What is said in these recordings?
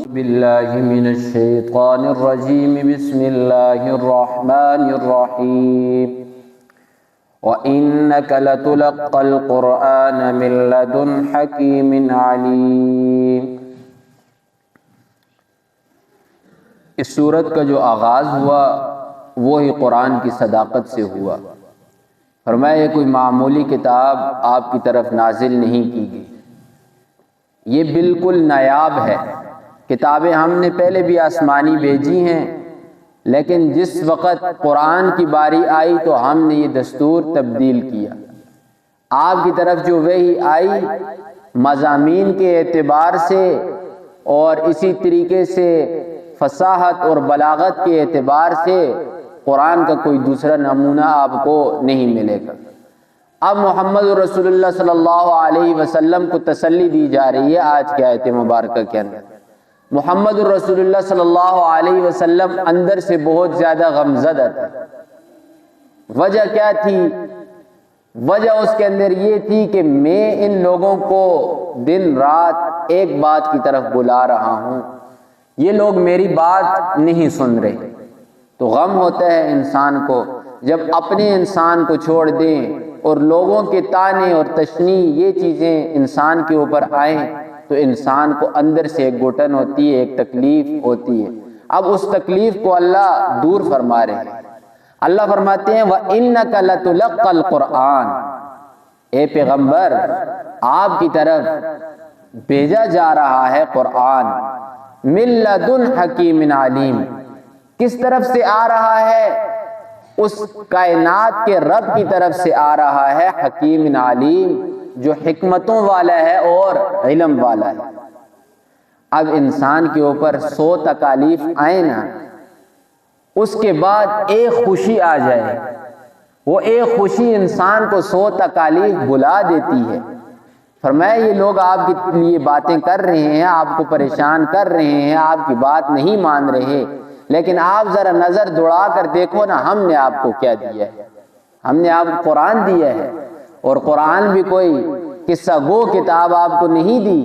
باللہ من الشیطان الرجیم بسم اللہ الرحمن الرحیم وَإِنَّكَ لَتُلَقَّى الْقُرْآنَ مِن لَّدُنْ حَكِيمٍ عَلِيمٍ۔ اس سورت کا جو آغاز ہوا وہی قرآن کی صداقت سے ہوا۔ فرمایا یہ کوئی معمولی کتاب آپ کی طرف نازل نہیں کی گئی، یہ بالکل نایاب ہے۔ کتابیں ہم نے پہلے بھی آسمانی بھیجی ہیں، لیکن جس وقت قرآن کی باری آئی تو ہم نے یہ دستور تبدیل کیا۔ آپ کی طرف جو وحی آئی مضامین کے اعتبار سے اور اسی طریقے سے فصاحت اور بلاغت کے اعتبار سے قرآن کا کوئی دوسرا نمونہ آپ کو نہیں ملے گا۔ اب محمد رسول اللہ صلی اللہ علیہ وسلم کو تسلی دی جا رہی ہے آج کی آیت مبارکہ کے اندر۔ محمد رسول اللہ صلی اللہ علیہ وسلم اندر سے بہت زیادہ غمزدہ تھے۔ وجہ کیا تھی؟ وجہ اس کے اندر یہ تھی کہ میں ان لوگوں کو دن رات ایک بات کی طرف بلا رہا ہوں، یہ لوگ میری بات نہیں سن رہے۔ تو غم ہوتا ہے انسان کو جب اپنے انسان کو چھوڑ دیں اور لوگوں کے طعنے اور تشنیع یہ چیزیں انسان کے اوپر آئیں تو انسان کو اندر سے ایک گھٹن ہوتی ہے، ایک تکلیف ہوتی ہے۔ اب اس تکلیف کو اللہ دور فرما رہے ہیں۔ اللہ فرماتے ہیں وَإِنَّكَ لَتُلَقَّى الْقُرْآنَ، اے پیغمبر آپ کی طرف بھیجا جا رہا ہے قرآن، مِن لَّدُنْ حَكِيمٍ عَلِيمٍ، کس طرف سے آ رہا ہے؟ اس کائنات کے رب کی طرف سے آ رہا ہے، حکیم علیم، جو حکمتوں والا ہے اور علم والا ہے۔ اب انسان کے اوپر 100 تکالیف آئے نا، اس کے بعد ایک خوشی آ جائے، وہ ایک خوشی انسان کو 100 تکالیف بھلا دیتی ہے۔ فرمایا یہ لوگ آپ کے لیے باتیں کر رہے ہیں، آپ کو پریشان کر رہے ہیں، آپ کی بات نہیں مان رہے، لیکن آپ ذرا نظر دوڑا کر دیکھو نا، ہم نے آپ کو کیا دیا ہے؟ ہم نے آپ کو قرآن دیا ہے، اور قرآن بھی کوئی قصہ گو کتاب آپ کو نہیں دی،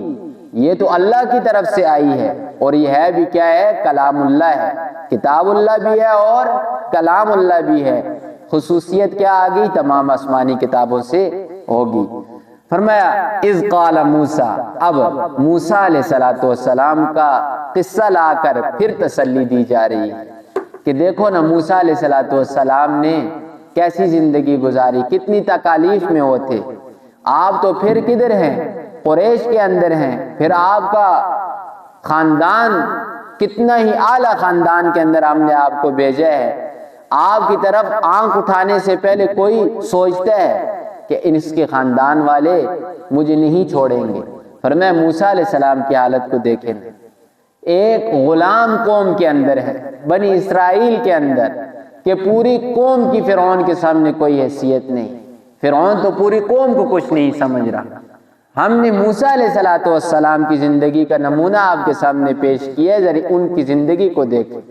یہ تو اللہ کی طرف سے آئی ہے، اور یہ ہے بھی کیا ہے؟ کلام اللہ ہے۔ کتاب اللہ بھی ہے اور کلام اللہ بھی ہے۔ خصوصیت کیا آ گئی؟ تمام آسمانی کتابوں سے ہوگی۔ فرمایا اذ قال موسیٰ، اب موسیٰ علیہ السلام کا قصہ لا کر پھر تسلی دی جا رہی ہے کہ دیکھو نا موسیٰ علیہ السلام نے کیسی زندگی گزاری، کتنی تکالیف میں ہوتے۔ آپ تو پھر کدھر ہیں؟ قریش کے اندر ہیں۔ پھر آپ کا خاندان کتنا ہی اعلیٰ خاندان کے اندر ہم نے آپ کو بھیجا ہے۔ آپ کی طرف آنکھ اٹھانے سے پہلے کوئی سوچتا ہے کہ اس کے خاندان والے مجھے نہیں چھوڑیں گے۔ فرمایا موسیٰ علیہ السلام کی حالت کو دیکھیں، ایک غلام قوم کے اندر ہے، بنی اسرائیل کے اندر، کہ پوری قوم کی فرعون کے سامنے کوئی حیثیت نہیں۔ فرعون تو پوری قوم کو کچھ نہیں سمجھ رہا۔ ہم نے موسیٰ علیہ السلام کی زندگی کا نمونہ آپ کے سامنے پیش کیا ہے، ذرا ان کی زندگی کو دیکھیں۔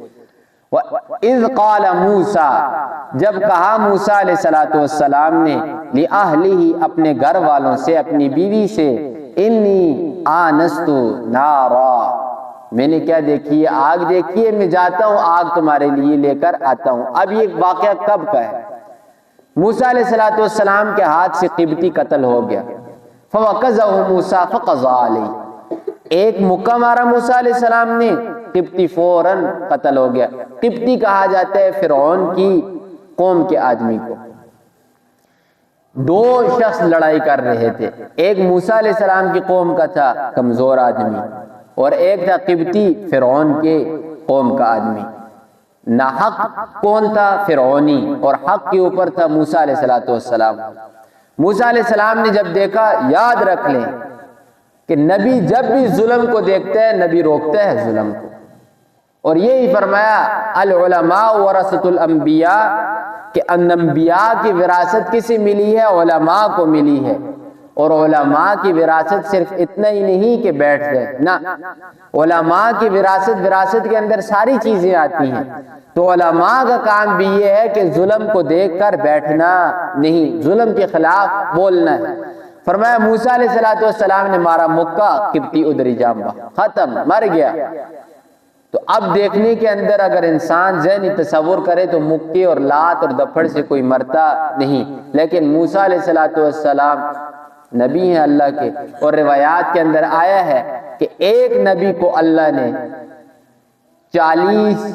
اذ قال موسیٰ، جب کہا موسیٰ علیہ السلام نے لِأَهْلِهِ، اپنے گھر والوں سے، اپنی بیوی سے، انی آنست نارا، میں نے کیا دیکھی ہے؟ آگ دیکھی ہے، میں جاتا ہوں آگ تمہارے لیے لے کر آتا ہوں۔ اب یہ واقعہ کب کا ہے؟ موسیٰ علیہ السلام کے ہاتھ سے قبطی قتل ہو گیا۔ فَوَقَذَهُ مُوسَىٰ فَقَضَىٰ عَلَيْهِ، ایک مکہ مارا موسیٰ علیہ السلام نے، قبطی فوراً قتل ہو گیا۔ قبطی کہا جاتا ہے فرعون کی قوم کے آدمی کو۔ دو شخص لڑائی کر رہے تھے، ایک موسیٰ علیہ السلام کی قوم کا تھا کمزور آدمی، اور ایک تھا قبطی فرعون کے قوم کا آدمی۔ ناحق کون تھا؟ فرعونی، اور حق کے اوپر تھا موسیٰ علیہ السلام۔ موسیٰ علیہ السلام نے جب دیکھا، یاد رکھ لیں کہ نبی جب بھی ظلم کو دیکھتا ہے نبی روکتا ہے ظلم کو، اور یہی فرمایا العلماء ورثۃ الانبیاء، کہ انبیاء کی وراثت کسے ملی ہے؟ علماء کو ملی ہے۔ اور علماء کی وراثت صرف اتنا ہی نہیں کہ بیٹھ جائے، نہ، علماء کی وراثت کے اندر ساری چیزیں آتی ہیں۔ تو علماء کا کام بھی یہ ہے کہ ظلم کو دیکھ کر بیٹھنا نہیں، ظلم کے خلاف بولنا ہے۔ فرمایا موسیٰ علیہ السلام نے مارا مکہ، قبطی ادھری جانبا، ختم، مر گیا۔ تو اب دیکھنے کے اندر اگر انسان ذہنی تصور کرے تو مکے اور لات اور دپڑ سے کوئی مرتا نہیں، لیکن موسیٰ علیہ السلام نبی ہیں اللہ کے، اور روایات کے اندر آیا ہے کہ ایک نبی کو اللہ نے 40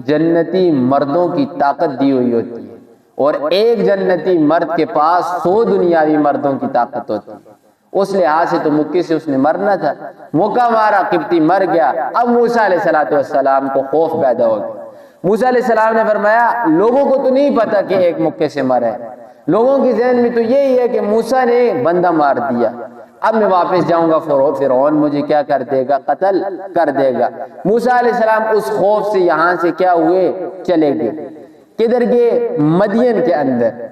جنتی مردوں کی طاقت دی ہوئی ہوتی ہے، اور ایک جنتی مرد کے پاس 100 دنیاوی مردوں کی طاقت ہوتی ہے۔ اس لحاظ سے تو مکے سے اس نے مرنا تھا، مکہ مارا، قبطی مر گیا۔ اب موسیٰ علیہ السلام کو خوف پیدا ہو گیا۔ موسیٰ علیہ السلام نے فرمایا لوگوں کو تو نہیں پتا کہ ایک مکے سے مرا ہے، لوگوں کی ذہن میں تو یہی ہے کہ موسیٰ نے بندہ مار دیا، اب میں واپس جاؤں گا فرعون مجھے کیا کر دے گا، قتل کر دے گا۔ موسیٰ علیہ السلام اس خوف سے یہاں سے کیا ہوئے، چلے گئے۔ کدھر گئے؟ مدین کے اندر۔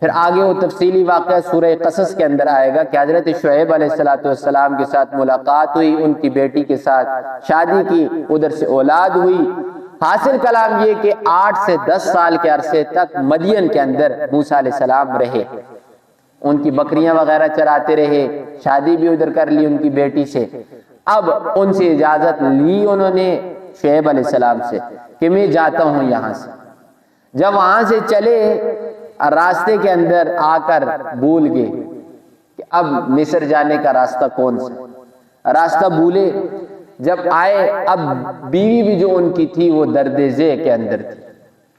پھر آگے وہ تفصیلی واقعہ سورہ قصص کے اندر آئے گا کہ حضرت شعیب علیہ السلام کے ساتھ ملاقات ہوئی، ان کی بیٹی کے ساتھ شادی کی، ادھر سے اولاد ہوئی۔ حاصل کلام یہ کہ 8 سے 10 سال کے عرصے تک مدین کے اندر موسیٰ علیہ السلام رہے، ان کی بکریاں وغیرہ چراتے رہے، شادی بھی ادھر کر لی ان کی بیٹی سے۔ اب ان سے اجازت لی انہوں نے شعیب علیہ السلام سے کہ میں جاتا ہوں یہاں سے۔ جب وہاں سے چلے، راستے کے اندر آ کر بھول گئے کہ اب مصر جانے کا راستہ کون سا، راستہ بھولے۔ جب آئے، اب بیوی بھی جو ان کی تھی وہ درد ذہ کے اندر تھی،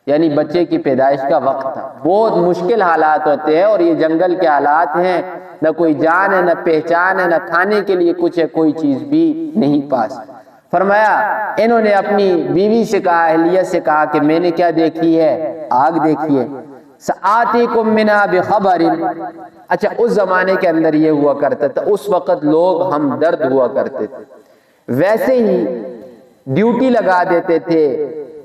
یعنی بچے کی پیدائش کا وقت تھا۔ بہت مشکل حالات ہوتے ہیں، اور یہ جنگل کے حالات ہیں، نہ کوئی جان ہے، نہ پہچان ہے، نہ کھانے کے لیے کچھ ہے، کوئی چیز بھی نہیں پاس۔ فرمایا انہوں نے اپنی بیوی سے کہا، اہلیہ سے کہا کہ میں نے کیا دیکھی ہے، آگ دیکھی ہے۔ سآتیکم منہا بخبر، اچھا اس زمانے کے اندر یہ ہوا کرتا تھا، اس وقت لوگ ہم درد ہوا کرتے تھے، ویسے ہی ڈیوٹی لگا دیتے تھے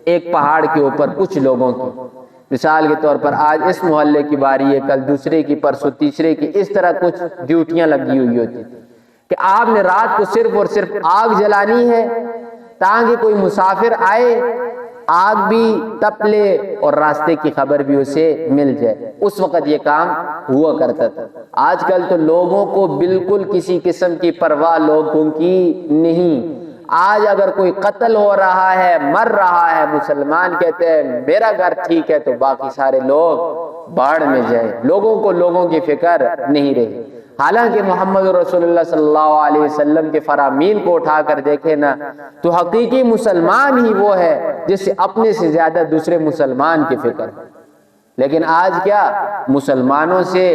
ایک پہاڑ کے اوپر کچھ لوگوں کی۔ مثال کے طور پر آج اس محلے کی باری ہے، کل دوسرے کی، پرسوں تیسرے کی، اس طرح کچھ ڈیوٹیاں لگی ہوئی ہوتی تھی کہ آپ نے رات کو صرف اور صرف آگ جلانی ہے تاکہ کوئی مسافر آئے، آگ بھی تپ لے اور راستے کی خبر بھی اسے مل جائے۔ اس وقت یہ کام ہوا کرتا تھا۔ آج کل تو لوگوں کو بالکل کسی قسم کی پرواہ لوگوں کی نہیں۔ آج اگر کوئی قتل ہو رہا ہے، مر رہا ہے، مسلمان کہتے ہیں میرا گھر ٹھیک ہے تو باقی سارے لوگ باڑ میں جائے، لوگوں کو لوگوں کی فکر نہیں رہی۔ حالانکہ محمد رسول اللہ صلی اللہ علیہ وسلم کے فرامین کو اٹھا کر دیکھے نا تو حقیقی مسلمان ہی وہ ہے جس سے اپنے سے زیادہ دوسرے مسلمان کی فکر۔ لیکن آج کیا، مسلمانوں سے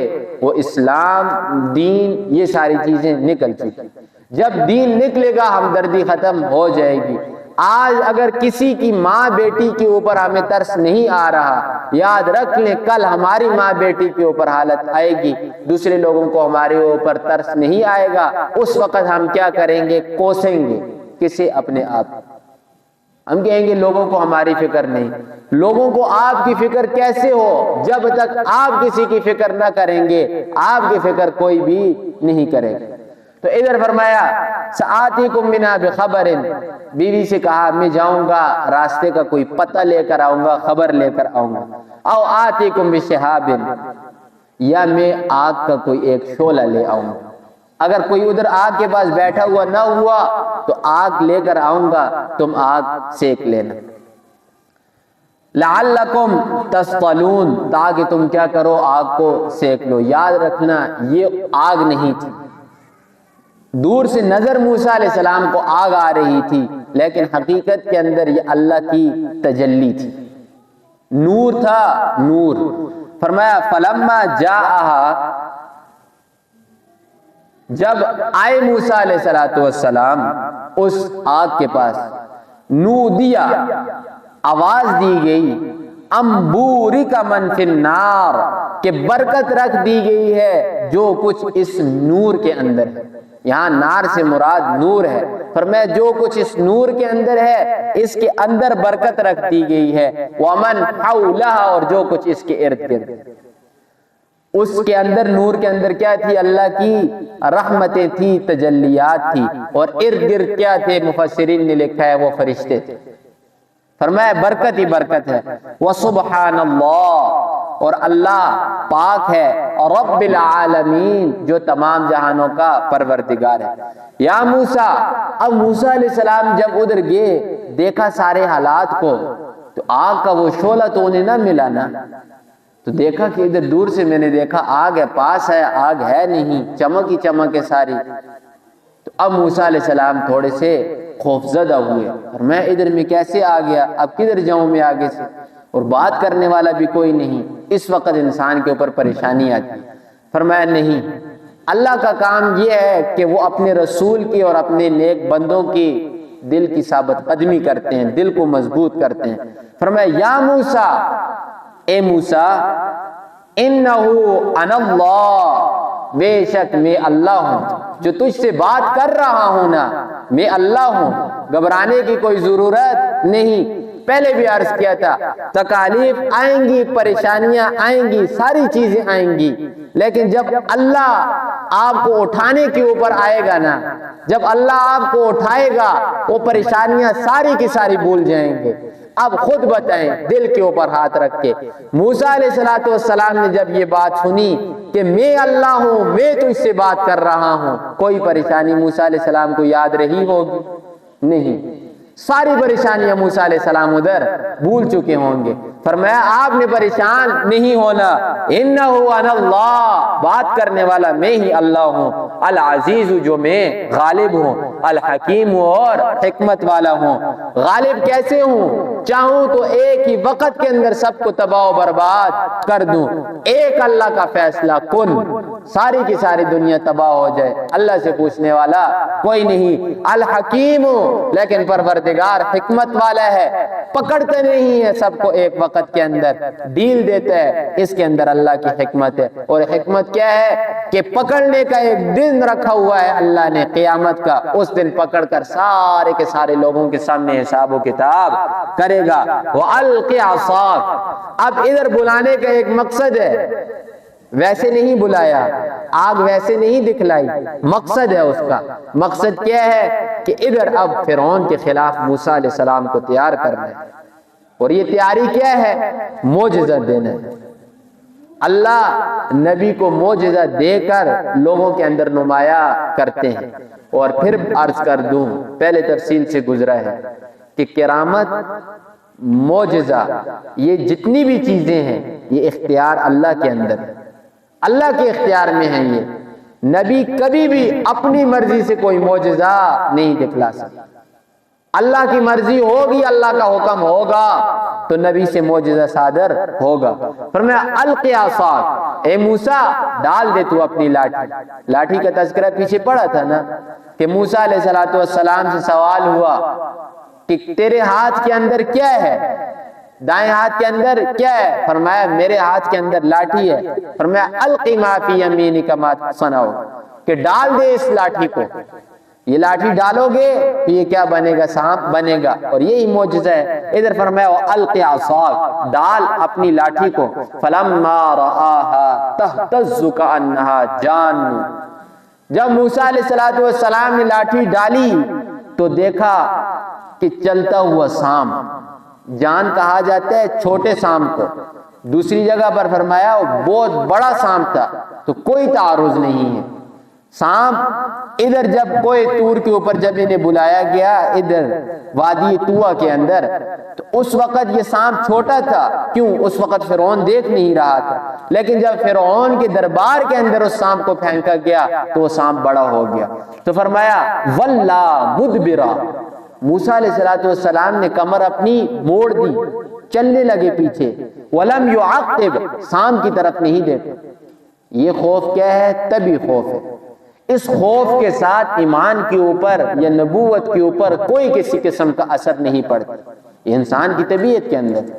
وہ اسلام، دین، یہ ساری چیزیں نکل چکی۔ جب دین نکلے گا ہمدردی ختم ہو جائے گی۔ آج اگر کسی کی ماں بیٹی کے اوپر ہمیں ترس نہیں آ رہا، یاد رکھ لیں کل ہماری ماں بیٹی کے اوپر حالت آئے گی، دوسرے لوگوں کو ہمارے اوپر ترس نہیں آئے گا، اس وقت ہم کیا کریں گے، کوسیں گے کسے، اپنے آپ۔ ہم کہیں گے لوگوں کو ہماری فکر نہیں۔ لوگوں کو آپ کی فکر کیسے ہو جب تک آپ کسی کی فکر نہ کریں گے، آپ کی فکر کوئی بھی نہیں کرے گا۔ تو ادھر فرمایا سآتیکم منہا بخبر، بیوی سے کہا میں جاؤں گا راستے کا کوئی پتہ لے کر آؤں گا، خبر لے کر آؤں گا، او آتیکم بشہاب، یا میں آگ کا کوئی ایک شعلہ لے آؤں گا۔ اگر کوئی ادھر آگ کے پاس بیٹھا ہوا نہ ہوا تو آگ لے کر آؤں گا، تم آگ سیک لینا۔ لعلکم تصطلون، تاکہ تم کیا کرو، آگ کو سیک لو۔ یاد رکھنا یہ آگ نہیں تھی، دور سے نظر موسیٰ علیہ السلام کو آگ آ رہی تھی، لیکن حقیقت کے اندر یہ اللہ کی تجلی تھی، نور تھا، نور۔ فرمایا فلما جاءہا، جب آئے موسیٰ علیہ السلام اس آگ کے پاس، نودیا، آواز دی گئی، انبورک من فی النار، کہ برکت رکھ دی گئی ہے جو کچھ اس نور کے اندر ہے۔ یہاں نار سے مراد نور ہے، فرمایا جو کچھ اس نور کے اندر ہے اس کے اندر برکت رکھ دی گئی ہے، ومن حولہ، اور جو کچھ اس کے ارد گرد۔ اس کے اندر، نور کے اندر کیا تھی، اللہ کی رحمتیں تھی، تجلیات تھی، اور ارد گرد کیا تھے، مفسرین نے لکھا ہے وہ فرشتے تھے۔ فرمایا برکت ہی برکت ہے. وسبحان اللہ، اور اللہ پاک ہے، اور رب العالمین جو تمام جہانوں کا پروردگار ہے. یا موسیٰ، اب موسیٰ علیہ السلام جب ادھر گئے دیکھا سارے حالات کو، تو آگ کا وہ شعلہ تو انہیں نہ ملا نا. تو دیکھا کہ ادھر دور سے میں نے دیکھا آگ ہے، پاس ہے آگ ہے نہیں، چمک ہی چمک ہے ساری. تو اب موسیٰ علیہ السلام تھوڑے سے خوفزدہ ہوئے، اور میں ادھر میں کیسے آ گیا، اب کدھر جاؤں میں آگے سے، اور بات کرنے والا بھی کوئی نہیں. اس وقت انسان کے اوپر پریشانی آتی. فرمایا نہیں، اللہ کا کام یہ ہے کہ وہ اپنے رسول کی اور اپنے نیک بندوں کی دل کی ثابت قدمی کرتے ہیں، دل کو مضبوط کرتے ہیں. فرمایا یا موسیٰ، اے موسیٰ، انہو انا اللہ، بے شک میں اللہ ہوں، جو تجھ سے بات کر رہا ہوں نا میں اللہ ہوں. گھبرانے کی کوئی ضرورت نہیں. پہلے بھی عرض کیا تھا تکالیف آئیں گی، پریشانیاں آئیں گی، ساری چیزیں آئیں گی، لیکن جب اللہ آپ کو اٹھانے کے اوپر آئے گا نا، جب اللہ آپ کو اٹھائے گا وہ پریشانیاں ساری کی ساری بھول جائیں گے. اب خود بتائیں دل کے اوپر ہاتھ رکھ کے، موسیٰ علیہ السلام نے جب یہ بات سنی کہ میں اللہ ہوں، میں تو اس سے بات کر رہا ہوں، کوئی پریشانی موسیٰ علیہ السلام کو یاد رہی ہوگی؟ نہیں. ساری پریشانیاں موسیٰ علیہ السلام ادھر بھول چکے ہوں گے. فرمایا آپ نے پریشان نہیں ہونا، انہو انا اللہ، بات کرنے والا میں ہی اللہ ہوں، العزیز جو میں غالب ہوں، الحکیم ہوں اور حکمت والا ہوں. غالب کیسے ہوں؟ چاہوں تو ایک ہی وقت کے اندر سب کو تباہ و برباد کر دوں. ایک اللہ کا فیصلہ کن، ساری کی ساری دنیا تباہ ہو جائے، اللہ سے پوچھنے والا کوئی نہیں. الحکیم ہوں، لیکن پروردگار حکمت والا ہے، پکڑتے نہیں ہے سب کو ایک وقت کے اندر، ڈیل دیتا ہے. اس کے اندر اللہ کی حکمت ہے. اور حکمت کیا ہے کہ پکڑنے کا ایک دن رکھا ہوا ہے اللہ نے، قیامت کا. اس دن پکڑ کر سارے کے سارے لوگوں کے سامنے حساب و کتاب کرے گا. وَأَلْقِ عَصَاكَ، اب ادھر بلانے کا ایک مقصد ہے، ویسے نہیں بلایا، آگ ویسے نہیں دکھلائی، مقصد ہے اس کا. مقصد کیا ہے کہ ادھر اب فرعون کے خلاف موسیٰ علیہ السلام کو تیار کرنا ہے. اور یہ تیاری کیا ہے؟ معجزہ دینا ہے. اللہ نبی کو معجزہ دے کر لوگوں کے اندر نمایاں کرتے ہیں. اور پھر عرض کر دوں، پہلے تفصیل سے گزرا ہے کہ کرامت، معجزہ، یہ جتنی بھی چیزیں ہیں یہ اختیار اللہ کے اندر ہے، اللہ کے اختیار میں ہیں. یہ نبی کبھی بھی اپنی مرضی سے کوئی معجزہ نہیں دکھلا سکتا. اللہ کی مرضی ہوگی، اللہ کا حکم ہوگا تو نبی سے معجزہ صادر ہوگا. فرمایا القی عصاک، اے موسیٰ ڈال دے تو اپنی لاٹھی. لاٹھی کا تذکرہ پیچھے پڑا تھا نا کہ موسیٰ علیہ السلام سے سوال ہوا کہ تیرے ہاتھ کے اندر کیا ہے، دائیں ہاتھ کے اندر کیا ہے؟ فرمایا میرے ہاتھ کے اندر لاٹھی ہے. فرمایا القی ما فی یمینک ما صنعوا، کہ ڈال دے اس لاٹھی کو. یہ لاٹھی ڈالو گے تو یہ کیا بنے گا؟ سانپ بنے گا. اور یہی معجزہ ہے. ادھر فرمایا القی عصاک، ڈال اپنی لاٹھی کو. فلما رآها تہتز کأنها جان، جب موسیٰ علیہ السلام نے لاٹھی ڈالی تو دیکھا کہ چلتا ہوا سانپ. جان کہا جاتا ہے چھوٹے سانپ کو. دوسری جگہ پر فرمایا وہ بہت بڑا سانپ تھا. تو کوئی تعارض نہیں ہے. سانپ ادھر جب کوئی طور کے اوپر جب انہیں بلایا گیا ادھر وادی طوٰ کے اندر، تو اس وقت یہ سانپ چھوٹا تھا. کیوں؟ اس وقت فرعون دیکھ نہیں رہا تھا. لیکن جب فرعون کے دربار کے اندر اس سانپ کو پھینکا گیا تو وہ سانپ بڑا ہو گیا. تو فرمایا وَلَّا مُدْبِرًا، موسیٰ علیہ السلام نے کمر اپنی موڑ دی، چلنے لگے پیچھے. وَلَمْ يُعَقِّبْ، سانپ کی طرف نہیں دیکھا. یہ خوف کیا ہے؟ طبی خوف ہے. اس خوف کے ساتھ ایمان کے اوپر یا نبوت کے اوپر کوئی کسی قسم کا اثر نہیں پڑتا. یہ انسان کی طبیعت کے اندر.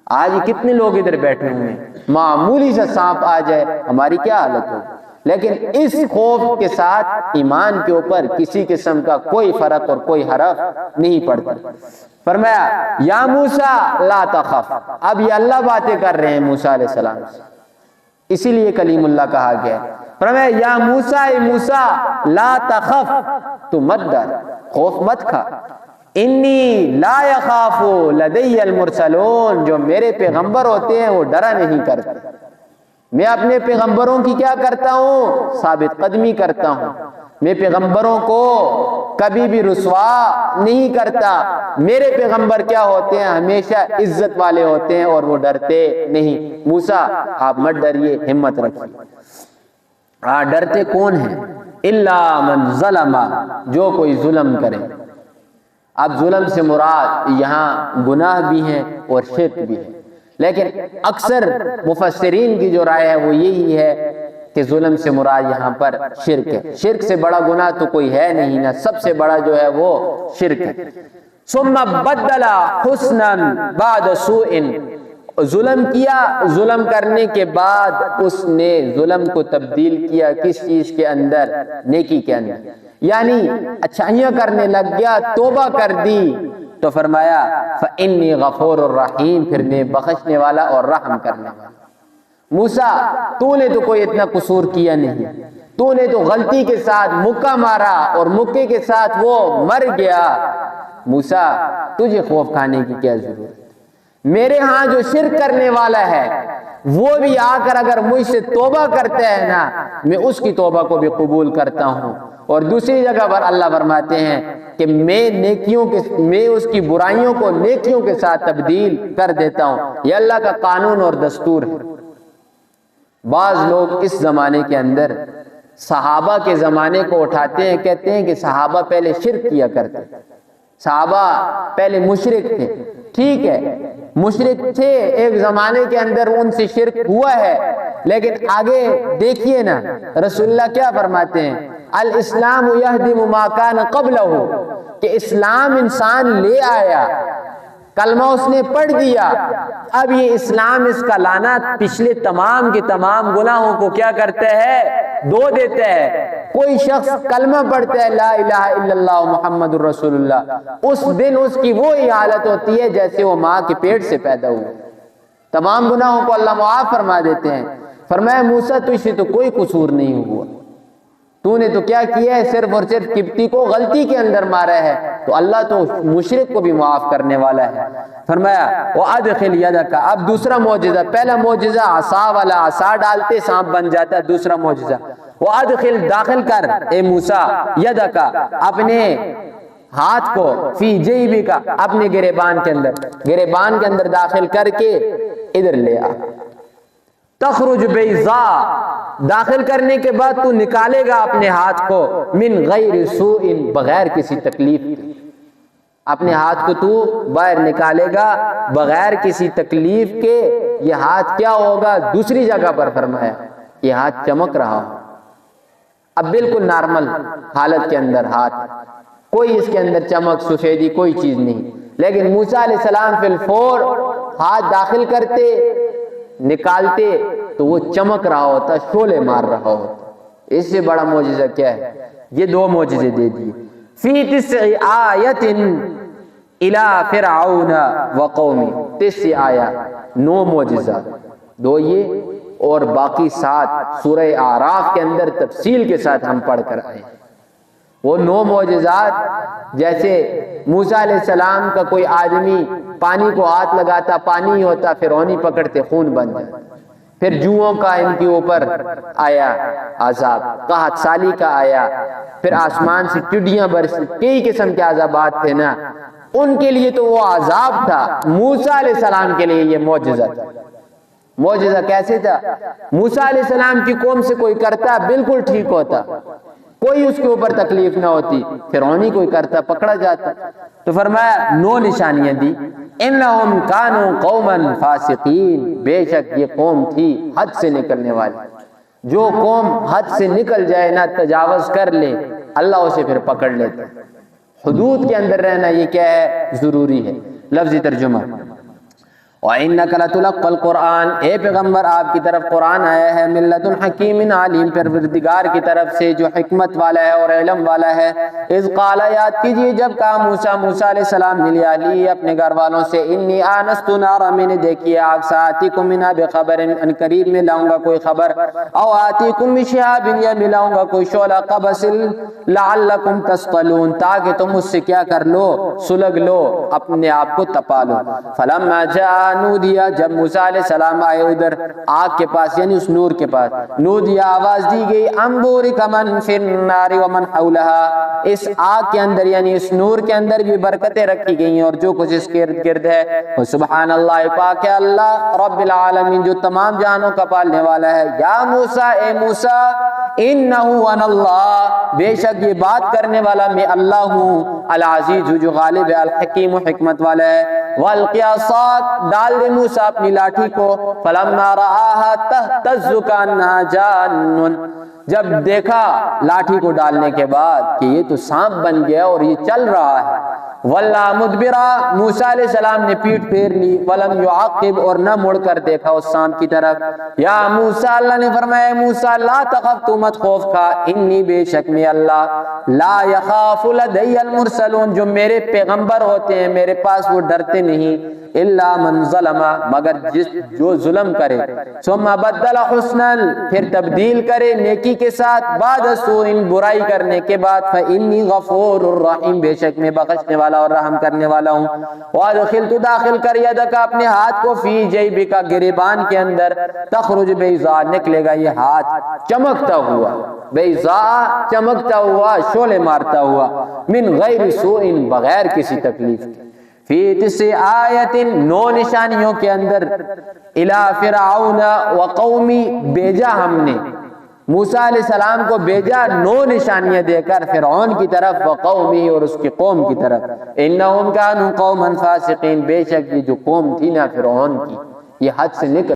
آج کتنے لوگ ادھر بیٹھے ہوئے ہیں، معمولی سا سانپ آ جائے ہماری کیا حالت ہو. لیکن اس خوف کے ساتھ ایمان کے اوپر کسی قسم کا کوئی فرق اور کوئی حرف نہیں پڑتا. فرمایا یا موسیٰ لا تخف، اب یہ اللہ باتیں کر رہے ہیں موسیٰ علیہ السلام سے، اسی لیے کلیم اللہ کہا گیا. فرمایا یا موسیٰ، اے موسیٰ لا تخف، تو مت ڈر، خوف مت کھا. انی لا یخاف لدی المرسلون، جو میرے پیغمبر ہوتے ہیں وہ ڈرا نہیں کرتے. میں اپنے پیغمبروں کی کیا کرتا ہوں؟ ثابت قدمی کرتا ہوں. میں پیغمبروں کو کبھی بھی رسوا نہیں کرتا. میرے پیغمبر کیا ہوتے ہیں؟ ہمیشہ عزت والے ہوتے ہیں اور وہ ڈرتے نہیں. موسیٰ آپ مت ڈریے، ہمت رکھیے. ڈرتے کون ہیں؟ الا من ظلم، جو کوئی ظلم کرے. اب ظلم سے مراد یہاں گناہ بھی ہیں اور شرک بھی ہے، لیکن اکثر مفسرین کی جو رائے ہے وہ یہی ہے کہ ظلم سے مراد یہاں پر شرک ہے. شرک سے بڑا گناہ تو کوئی ہے نہیں نا، سب سے بڑا جو ہے وہ شرک ہے. ثم بدل حسنا بعد سوء، ظلم کیا، ظلم کرنے کے بعد اس نے ظلم کو تبدیل کیا کس چیز کے اندر؟ نیکی کے اندر. یعنی اچھائیاں کرنے لگ گیا، توبہ کر دی. تو فرمایا فإنی غفور الرحیم، پھر میں بخشنے والا اور رحم کرنے والا. موسیٰ تو نے تو کوئی اتنا قصور کیا نہیں، تو نے تو غلطی کے ساتھ مکہ مارا اور مکے کے ساتھ وہ مر گیا. موسیٰ تجھے خوف کھانے کی کیا ضرورت؟ میرے ہاں جو شرک کرنے والا ہے وہ بھی آ کر اگر مجھ سے توبہ کرتا ہے نا، میں اس کی توبہ کو بھی قبول کرتا ہوں. اور دوسری جگہ پر اللہ فرماتے ہیں کہ میں اس کی برائیوں کو نیکیوں کے ساتھ تبدیل کر دیتا ہوں. یہ اللہ کا قانون اور دستور ہے. بعض لوگ اس زمانے کے اندر صحابہ کے زمانے کو اٹھاتے ہیں، کہتے ہیں کہ صحابہ پہلے شرک کیا کرتے، صحابہ پہلے مشرک تھے. ٹھیک ہے، مشرک تھے ایک زمانے کے اندر، ان سے شرک ہوا ہے، لیکن آگے دیکھیے نا رسول اللہ کیا فرماتے ہیں؟ الاسلام یہدم ما کان قبلہ، کہ اسلام انسان لے آیا، کلمہ اس نے پڑھ دیا، اب یہ اسلام اس کا لانا پچھلے تمام کے تمام گناہوں کو کیا کرتا ہے؟ دھو دیتا ہے. کوئی شخص کلمہ پڑھتا ہے لا الہ الا اللہ محمد الرسول اللہ، اس دن اس کی وہی حالت ہوتی ہے جیسے وہ ماں کے پیٹ سے پیدا ہوا. تمام گناہوں کو اللہ معاف فرما دیتے ہیں. فرمایا موسیٰ تجھ سے تو کوئی قصور نہیں ہوا، تو نے تو کیا کیا ہے؟ صرف اور صرف قبطی کو غلطی کے اندر مارا ہے، تو اللہ تو مشرک کو بھی معاف کرنے والا ہے. فرمایا وَأَدْخِلْ يَدَكَ، اب دوسرا معجزہ. پہلا معجزہ عصا والا، عصا ڈالتے سانپ بن جاتا ہے. دوسرا معجزہ وَأَدْخِلْ، داخل کر اے موسیٰ، يَدَكَ، اپنے ہاتھ کو، فی جیبک، اپنے گریبان کے اندر، گریبان کے اندر داخل کر کے ادھر لے آ. تخرج بیضاء، داخل کرنے کے بعد تو نکالے گا اپنے ہاتھ کو، من غیر سوء، بغیر کسی تکلیف کے. اپنے ہاتھ کو تو باہر نکالے گا بغیر کسی تکلیف کے. یہ ہاتھ کیا ہوگا؟ دوسری جگہ پر فرمایا یہ ہاتھ چمک رہا ہو. اب بالکل نارمل حالت کے اندر ہاتھ، کوئی اس کے اندر چمک سفیدی کوئی چیز نہیں. لیکن موسیٰ علیہ السلام فی الفور ہاتھ داخل کرتے، نکالتے تو وہ چمک رہا ہوتا، شعلے مار رہا ہوتا. اس سے بڑا معجزہ کیا ہے؟ یہ دو معجزے دے دیے. فی 9 آیت الی فرعون وقومی، 9 آیات، 9 معجزہ، 2 یہ اور باقی 7 سورہ اعراف کے اندر تفصیل کے ساتھ ہم پڑھ کر آئے. وہ 9 معجزات، جیسے موسیٰ علیہ السلام کا کوئی آدمی پانی کو ہاتھ لگاتا پانی ہی ہوتا، فرعونی پکڑتے خون بن جاتا. پھر جوؤں کا ان کے اوپر آیا عذاب، قحط سالی کا آیا، پھر آسمان سے ٹڈیاں برسی، کئی قسم کے عذابات تھے نا. ان کے لیے تو وہ عذاب تھا، موسیٰ علیہ السلام کے لیے یہ معجزہ تھا. معجزہ کیسے تھا؟ موسیٰ علیہ السلام کی قوم سے کوئی کرتا بالکل ٹھیک ہوتا، کوئی اس کے اوپر تکلیف نہ ہوتی. فرعونی کوئی کرتا پکڑا جاتا. تو فرمایا 9 نشانیاں دی. انہم کانوا قوما فاسقین، بے شک یہ قوم تھی حد سے نکلنے والی. جو قوم حد سے نکل جائے نہ، تجاوز کر لے، اللہ اسے پھر پکڑ لیتا. حدود کے اندر رہنا یہ کیا ہے؟ ضروری ہے. لفظی ترجمہ وَإِنَّكَ لَتُلَقَّى الْقُرْآنَ، اے پیغمبر آپ کی طرف قرآن آیا ہے، مِن لَدُنْ حَکِیمٍ عَلِیم، پروردگار کی طرف سے جو حکمت والا ہے اور علم والا ہے۔ اذ قال، یاد کیجئے جب کہا موسیٰ علیہ السلام نے لِأَہْلِهِ اپنے گھر والوں سے، انی آنست نارا، میں نے دیکھی آگ، سآتیکم منہا بخبر، ان قریب میں لاؤں گا کوئی خبر، او آتیکم بشہاب، یا ملاؤں گا کوئی شعلہ، قبس لعلکم تصطلون، تاکہ تم اس سے کیا کر لو، سلگ لو، اپنے آپ کو تپا لو۔ فلما جاء نودیا، جب موسیٰ علیہ السلام آئے ادھر آگ کے پاس یعنی اس نور کے پاس، نودیا آواز دی گئی، انبورک من فی النار ومن حولہا، اس آگ کے اندر یعنی اس نور کے اندر بھی برکتیں رکھی گئی ہیں اور جو کچھ اس کے ارد گرد ہے۔ سبحان اللہ، پاک ہے اللہ رب العالمین جو تمام جہانوں کا پالنے والا ہے۔ یا موسیٰ، اے موسیٰ، انہو انا اللہ، بے شک یہ بات کرنے والا میں اللہ ہوں، العزیز جو غالب ہے، الحکیم حکمت والا ہے۔ وَالْقِ عَصَاكَ، ڈال دے موسیٰ اپنی لاٹھی کو، فَلَمَّا رَآهَا تَهْتَزُّ كَأَنَّهَا جَانٌّ، جب دیکھا لاٹھی کو ڈالنے کے بعد کہ یہ تو سانپ بن گیا اور یہ چل رہا ہے، وَلَّا مُدْبِرًا، موسیٰ علیہ السلام نے پیٹ پھیر لی، وَلَمْ يُعَقِّبْ، اور نہ مڑ کر دیکھا اس سانپ کی طرف۔ یا موسیٰ، اللہ نے فرمایا موسیٰ، لا تخف، تو مت خوف کھا، انی بے شک میں اللہ، لا یخاف لدی المرسلون، جو میرے پیغمبر ہوتے ہیں میرے پاس وہ ڈرتے نہیں، الا من ظلم، مگر جو ظلم کرے، ثم بدل حسنا، پھر تبدیل کرے نیکی کے ساتھ، بعد سوء، برائی کرنے کے بعد، فانی غفور الرحیم، بے شک میں بخشنے والا اور رحم کرنے والا ہوں۔ وادخل، تو داخل کر یدک، اپنے ہاتھ کو، فی جیبک، گریبان کے اندر، تخرج بیضاء، نکلے گا یہ ہاتھ چمکتا ہوا، بیضاء چمکتا ہوا، شعلے مارتا ہوا، من غیر سوء، بغیر کسی تکلیف کے، فی 9 آیت، 9 نشانیوں کے اندر، الی فرعون وقومی، بھیجا ہم نے موسیٰ علیہ السلام کو، بھیجا 9 نشانیاں دے کر فرعون کی طرف، وقومی، اور اس کی قوم کی طرف، انہم کانوا قوما فاسقین، بے شک یہ جو قوم تھی نا فرعون کی، یہ حد سے نکل